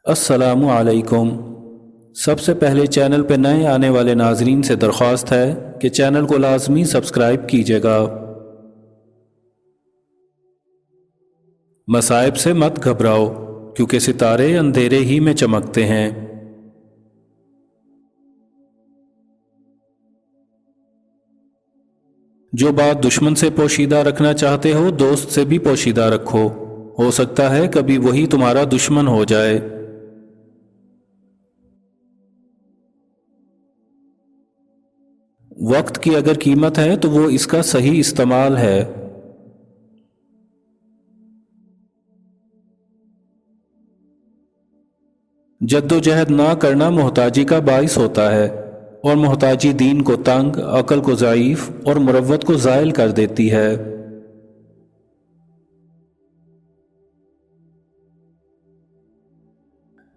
السلام علیکم۔ سب سے پہلے چینل پہ نئے آنے والے ناظرین سے درخواست ہے کہ چینل کو لازمی سبسکرائب کیجیے گا۔ مصائب سے مت گھبراؤ کیونکہ ستارے اندھیرے ہی میں چمکتے ہیں۔ جو بات دشمن سے پوشیدہ رکھنا چاہتے ہو دوست سے بھی پوشیدہ رکھو، ہو سکتا ہے کبھی وہی تمہارا دشمن ہو جائے۔ وقت کی اگر قیمت ہے تو وہ اس کا صحیح استعمال ہے۔ جد و جہد نہ کرنا محتاجی کا باعث ہوتا ہے، اور محتاجی دین کو تنگ، عقل کو ضعیف اور مروت کو زائل کر دیتی ہے۔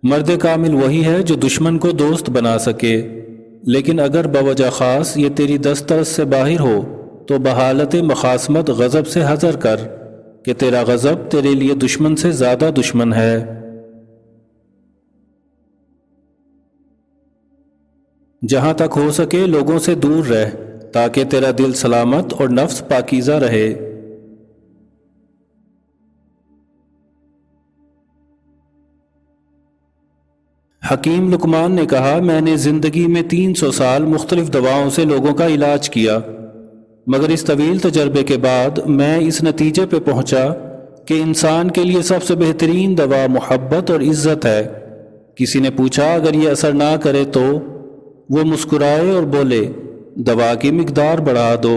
مرد کامل وہی ہے جو دشمن کو دوست بنا سکے، لیکن اگر بوجہ خاص یہ تیری دسترس سے باہر ہو تو بحالت مخاصمت غضب سے حذر کر کہ تیرا غضب تیرے لیے دشمن سے زیادہ دشمن ہے۔ جہاں تک ہو سکے لوگوں سے دور رہ تاکہ تیرا دل سلامت اور نفس پاکیزہ رہے۔ حکیم لقمان نے کہا، میں نے زندگی میں 300 سال مختلف دواؤں سے لوگوں کا علاج کیا، مگر اس طویل تجربے کے بعد میں اس نتیجے پہ پہنچا کہ انسان کے لیے سب سے بہترین دوا محبت اور عزت ہے۔ کسی نے پوچھا اگر یہ اثر نہ کرے تو؟ وہ مسکرائے اور بولے، دوا کی مقدار بڑھا دو۔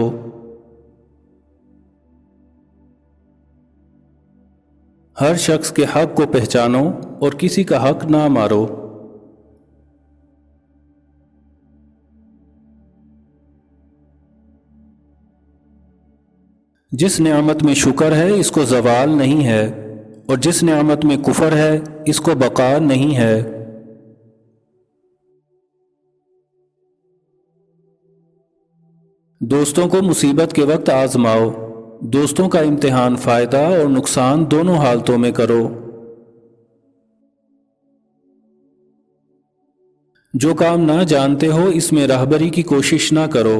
ہر شخص کے حق کو پہچانو اور کسی کا حق نہ مارو۔ جس نعمت میں شکر ہے اس کو زوال نہیں ہے، اور جس نعمت میں کفر ہے اس کو بقا نہیں ہے۔ دوستوں کو مصیبت کے وقت آزماؤ، دوستوں کا امتحان فائدہ اور نقصان دونوں حالتوں میں کرو۔ جو کام نہ جانتے ہو اس میں رہبری کی کوشش نہ کرو۔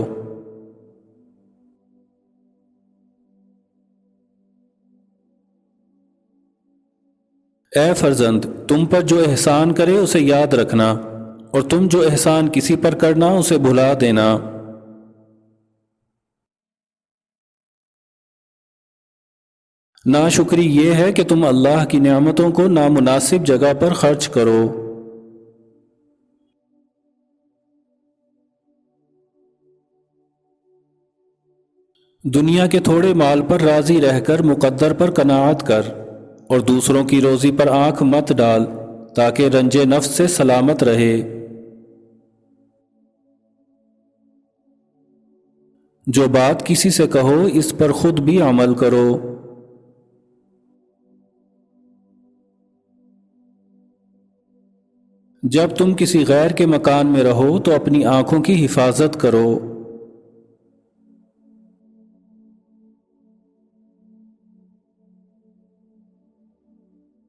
اے فرزند، تم پر جو احسان کرے اسے یاد رکھنا، اور تم جو احسان کسی پر کرنا اسے بھلا دینا۔ ناشکری یہ ہے کہ تم اللہ کی نعمتوں کو نامناسب جگہ پر خرچ کرو۔ دنیا کے تھوڑے مال پر راضی رہ کر مقدر پر قناعت کر، اور دوسروں کی روزی پر آنکھ مت ڈال تاکہ رنج نفس سے سلامت رہے۔ جو بات کسی سے کہو اس پر خود بھی عمل کرو۔ جب تم کسی غیر کے مکان میں رہو تو اپنی آنکھوں کی حفاظت کرو۔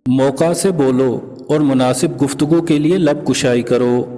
موقع سے بولو اور مناسب گفتگو کے لیے لب کشائی کرو۔